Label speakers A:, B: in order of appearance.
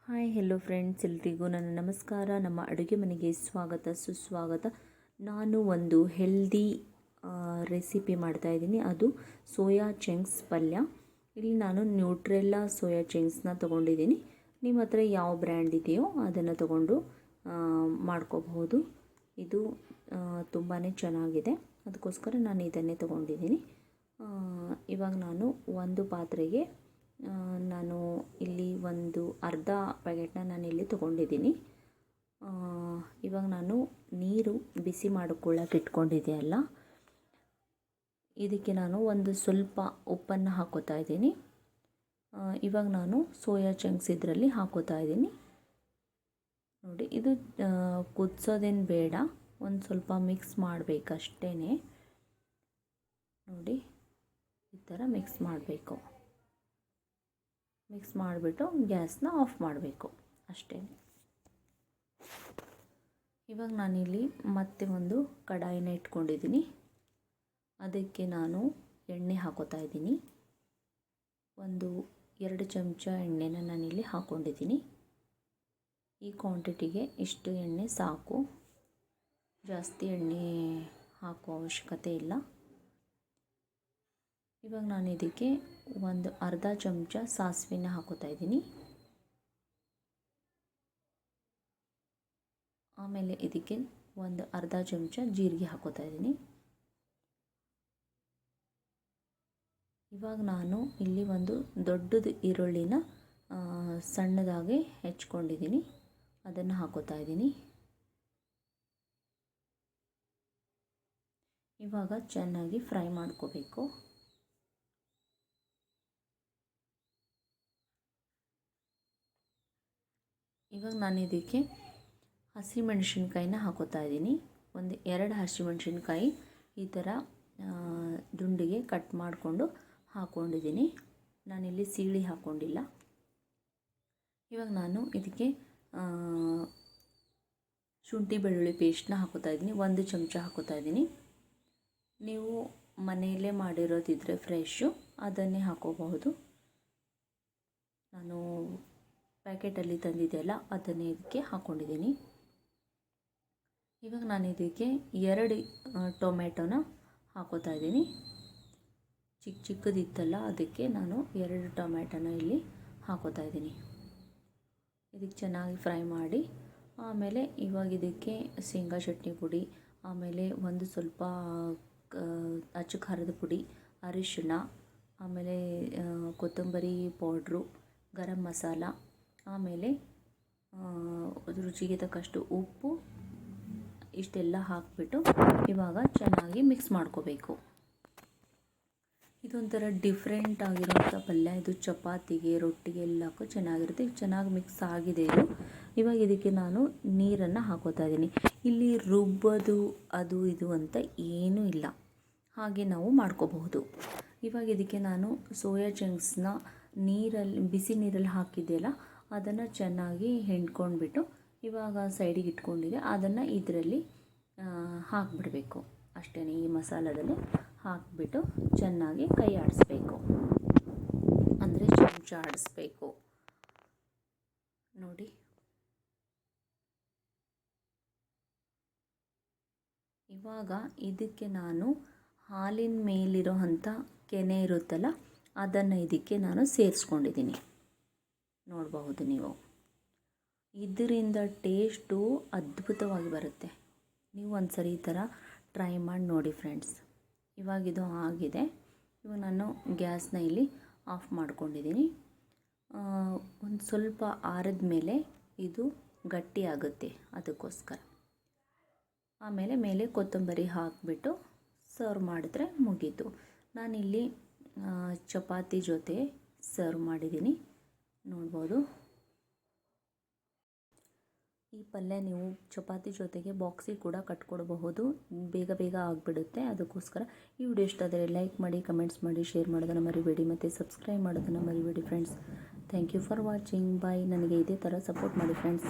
A: Hi hello friends, ಎಲ್ರಿಗೂ ನನ್ನ ನಮಸ್ಕಾರ. ನಮ್ಮ ಅಡುಗೆ ಮನೆಗೆ ಸ್ವಾಗತ ಸುಸ್ವಾಗತ. ನಾನು ಒಂದು ಹೆಲ್ದಿ ರೆಸಿಪಿ ಮಾಡ್ತಾಯಿದ್ದೀನಿ. ಅದು ಸೋಯಾ ಚಂಕ್ಸ್ ಪಲ್ಯ. ಇಲ್ಲಿ ನಾನು ನ್ಯೂಟ್ರೆಲ್ಲಾ ಸೋಯಾ ಚಂಕ್ಸ್ನ ತೊಗೊಂಡಿದ್ದೀನಿ. ನಿಮ್ಮ ಹತ್ರ ಯಾವ ಬ್ರ್ಯಾಂಡ್ ಇದೆಯೋ ಅದನ್ನು ತೊಗೊಂಡು ಮಾಡ್ಕೋಬಹುದು. ಇದು ತುಂಬಾ ಚೆನ್ನಾಗಿದೆ, ಅದಕ್ಕೋಸ್ಕರ ನಾನು ಇದನ್ನೇ ತೊಗೊಂಡಿದ್ದೀನಿ. ಇವಾಗ ನಾನು ಒಂದು ಪಾತ್ರೆಗೆ ನಾನು ಇಲ್ಲಿ ಒಂದು ಅರ್ಧ ಪ್ಯಾಕೆಟ್ನ ನಾನಿಲ್ಲಿ ತೊಗೊಂಡಿದ್ದೀನಿ. ಇವಾಗ ನಾನು ನೀರು ಬಿಸಿ ಮಾಡಿಕೊಳ್ಳೋಕೆ ಇಟ್ಕೊಂಡಿದೆಯಲ್ಲ, ಇದಕ್ಕೆ ನಾನು ಒಂದು ಸ್ವಲ್ಪ ಉಪ್ಪನ್ನು ಹಾಕೋತಾ ಇದ್ದೀನಿ. ಇವಾಗ ನಾನು ಸೋಯಾ ಚಂಕ್ಸ್ ಇದರಲ್ಲಿ ಹಾಕೋತಾ ಇದ್ದೀನಿ. ನೋಡಿ, ಇದು ಕುದಿಸೋದೇನು ಬೇಡ, ಒಂದು ಸ್ವಲ್ಪ ಮಿಕ್ಸ್ ಮಾಡಬೇಕಷ್ಟೇ. ನೋಡಿ, ಈ ಥರ ಮಿಕ್ಸ್ ಮಾಡಬೇಕು. ಮಿಕ್ಸ್ ಮಾಡಿಬಿಟ್ಟು ಗ್ಯಾಸ್ನ ಆಫ್ ಮಾಡಬೇಕು ಅಷ್ಟೇ. ಇವಾಗ ನಾನಿಲ್ಲಿ ಮತ್ತೆ ಒಂದು ಕಡಾಯಿನ ಇಟ್ಕೊಂಡಿದ್ದೀನಿ. ಅದಕ್ಕೆ ನಾನು ಎಣ್ಣೆ ಹಾಕೋತಾ ಇದ್ದೀನಿ. ಒಂದು 2 ಚಮಚ ಎಣ್ಣೆನ ನಾನಿಲ್ಲಿ ಹಾಕ್ಕೊಂಡಿದ್ದೀನಿ. ಈ ಕ್ವಾಂಟಿಟಿಗೆ ಇಷ್ಟು ಎಣ್ಣೆ ಸಾಕು, ಜಾಸ್ತಿ ಎಣ್ಣೆ ಹಾಕೋ ಅವಶ್ಯಕತೆ ಇಲ್ಲ. ಇವಾಗ ನಾನು ಇದಕ್ಕೆ ಒಂದು ಅರ್ಧ ಚಮಚ ಸಾಸಿವೆನ ಹಾಕೋತಾ ಇದ್ದೀನಿ. ಆಮೇಲೆ ಇದಕ್ಕೆ ಒಂದು ಅರ್ಧ ಚಮಚ ಜೀರಿಗೆ ಹಾಕೋತಾ ಇದ್ದೀನಿ. ಇವಾಗ ನಾನು ಇಲ್ಲಿ ಒಂದು ದೊಡ್ಡದು ಈರುಳ್ಳಿನ ಸಣ್ಣದಾಗಿ ಹೆಚ್ಕೊಂಡಿದ್ದೀನಿ, ಅದನ್ನು ಹಾಕೋತಾ ಇದ್ದೀನಿ. ಇವಾಗ ಚೆನ್ನಾಗಿ ಫ್ರೈ ಮಾಡ್ಕೋಬೇಕು. ಇವಾಗ ನಾನು ಇದಕ್ಕೆ ಹಸಿಮೆಣಸಿನ್ಕಾಯಿನ ಹಾಕೋತಾ ಇದ್ದೀನಿ. ಒಂದು 2 ಹಸಿಮೆಣಸಿನ್ಕಾಯಿ ಈ ಥರ ದುಂಡಿಗೆ ಕಟ್ ಮಾಡಿಕೊಂಡು ಹಾಕ್ಕೊಂಡಿದ್ದೀನಿ. ನಾನಿಲ್ಲಿ ಸೀಳಿ ಹಾಕ್ಕೊಂಡಿಲ್ಲ. ಇವಾಗ ನಾನು ಇದಕ್ಕೆ ಶುಂಠಿ ಬೆಳ್ಳುಳ್ಳಿ ಪೇಸ್ಟ್ನ ಹಾಕೋತಾ ಇದ್ದೀನಿ. 1 ಚಮಚ ಹಾಕೋತಾ ಇದ್ದೀನಿ. ನೀವು ಮನೆಯಲ್ಲೇ ಮಾಡಿರೋದಿದ್ರೆ ಫ್ರೆಶ್ಶು ಅದನ್ನೇ ಹಾಕೋಬಹುದು. ನಾನು ಪ್ಯಾಕೆಟಲ್ಲಿ ತಂದಿದೆಯಲ್ಲ ಅದನ್ನೇ ಇದಕ್ಕೆ ಹಾಕ್ಕೊಂಡಿದ್ದೀನಿ. ಇವಾಗ ನಾನು ಇದಕ್ಕೆ 2 ಟೊಮೆಟೊನ ಹಾಕೋತಾ ಇದ್ದೀನಿ. ಚಿಕ್ಕದಿತ್ತಲ್ಲ, ಅದಕ್ಕೆ ನಾನು 2 ಟೊಮೆಟೊನ ಇಲ್ಲಿ ಹಾಕೋತಾ ಇದ್ದೀನಿ. ಇದಕ್ಕೆ ಚೆನ್ನಾಗಿ ಫ್ರೈ ಮಾಡಿ ಆಮೇಲೆ ಇವಾಗ ಇದಕ್ಕೆ ಶೇಂಗಾ ಚಟ್ನಿ ಪುಡಿ, ಆಮೇಲೆ ಒಂದು ಸ್ವಲ್ಪ ಅಚ್ಚ ಖಾರದ ಪುಡಿ, ಅರಿಶಿಣ, ಆಮೇಲೆ ಕೊತ್ತಂಬರಿ ಪೌಡ್ರು, ಗರಂ ಮಸಾಲ, ಆಮೇಲೆ ರುಚಿಗೆ ತಕ್ಕಷ್ಟು ಉಪ್ಪು, ಇಷ್ಟೆಲ್ಲ ಹಾಕಿಬಿಟ್ಟು ಇವಾಗ ಚೆನ್ನಾಗಿ ಮಿಕ್ಸ್ ಮಾಡ್ಕೋಬೇಕು. ಇದೊಂಥರ ಡಿಫ್ರೆಂಟ್ ಆಗಿರೋಂಥ ಪಲ್ಯ. ಇದು ಚಪಾತಿಗೆ, ರೊಟ್ಟಿಗೆ ಎಲ್ಲಕ್ಕೂ ಚೆನ್ನಾಗಿರುತ್ತೆ. ಚೆನ್ನಾಗಿ ಮಿಕ್ಸ್ ಆಗಿದೆ ಇದು. ಇವಾಗ ಇದಕ್ಕೆ ನಾನು ನೀರನ್ನು ಹಾಕೋತಾ ಇದ್ದೀನಿ. ಇಲ್ಲಿ ರುಬ್ಬೋದು ಅದು ಇದು ಅಂತ ಏನೂ ಇಲ್ಲ, ಹಾಗೆ ನಾವು ಮಾಡ್ಕೋಬಹುದು. ಇವಾಗ ಇದಕ್ಕೆ ನಾನು ಸೋಯಾ ಚಂಕ್ಸ್ನ ಬಿಸಿ ನೀರಲ್ಲಿ ಹಾಕಿದ್ದೆಲ್ಲ ಅದನ್ನು ಚೆನ್ನಾಗಿ ಹೆಣ್ಕೊಂಡ್ಬಿಟ್ಟು ಇವಾಗ ಸೈಡಿಗೆ ಇಟ್ಕೊಂಡಿದೆ. ಅದನ್ನು ಇದರಲ್ಲಿ ಹಾಕಿಬಿಡಬೇಕು ಅಷ್ಟೇ. ಈ ಮಸಾಲದಲ್ಲಿ ಹಾಕಿಬಿಟ್ಟು ಚೆನ್ನಾಗಿ ಕೈ ಆಡಿಸ್ಬೇಕು, ಅಂದರೆ ಚಮಚ ಆಡಿಸ್ಬೇಕು. ನೋಡಿ, ಇವಾಗ ಇದಕ್ಕೆ ನಾನು ಹಾಲಿನ ಮೇಲಿರೋ ಅಂಥ ಕೆನೆ ಇರುತ್ತಲ್ಲ ಅದನ್ನು ಇದಕ್ಕೆ ನಾನು ಸೇರಿಸ್ಕೊಂಡಿದ್ದೀನಿ. ನೋಡಬಹುದು ನೀವು, ಇದರಿಂದ ಟೇಸ್ಟು ಅದ್ಭುತವಾಗಿ ಬರುತ್ತೆ. ನೀವು ಒಂದ್ಸರಿ ಈ ಥರ ಟ್ರೈ ಮಾಡಿ ನೋಡಿ ಫ್ರೆಂಡ್ಸ್. ಇವಾಗ ಇದು ಆಗಿದೆ. ಇವಾಗ ನಾನು ಗ್ಯಾಸ್ನ ಇಲ್ಲಿ ಆಫ್ ಮಾಡ್ಕೊಂಡಿದ್ದೀನಿ. ಒಂದು ಸ್ವಲ್ಪ ಆರಿದ ಮೇಲೆ ಇದು ಗಟ್ಟಿ ಆಗುತ್ತೆ, ಅದಕ್ಕೋಸ್ಕರ. ಆಮೇಲೆ ಮೇಲೆ ಕೊತ್ತಂಬರಿ ಹಾಕಿಬಿಟ್ಟು ಸರ್ವ್ ಮಾಡಿದ್ರೆ ಮುಗೀತು. ನಾನಿಲ್ಲಿ ಚಪಾತಿ ಜೊತೆ ಸರ್ವ್ ಮಾಡಿದ್ದೀನಿ, ನೋಡ್ಬೋದು. ಈ ಪಲ್ಯ ನೀವು ಚಪಾತಿ ಜೊತೆಗೆ ಬಾಕ್ಸಿಗೆ ಕೂಡ ಕಟ್ಕೊಡ್ಬಹುದು, ಬೇಗ ಬೇಗ ಆಗಿಬಿಡುತ್ತೆ. ಅದಕ್ಕೋಸ್ಕರ ಈ ವಿಡಿಯೋ ಇಷ್ಟ ಆದರೆ ಲೈಕ್ ಮಾಡಿ, ಕಮೆಂಟ್ಸ್ ಮಾಡಿ, ಶೇರ್ ಮಾಡೋದನ್ನು ಮರಿಬೇಡಿ, ಮತ್ತು ಸಬ್ಸ್ಕ್ರೈಬ್ ಮಾಡೋದನ್ನು ಮರಿಬೇಡಿ friends. Thank you for watching. Bye. ನನಗೆ ಇದೇ ಥರ ಸಪೋರ್ಟ್ ಮಾಡಿ ಫ್ರೆಂಡ್ಸ್.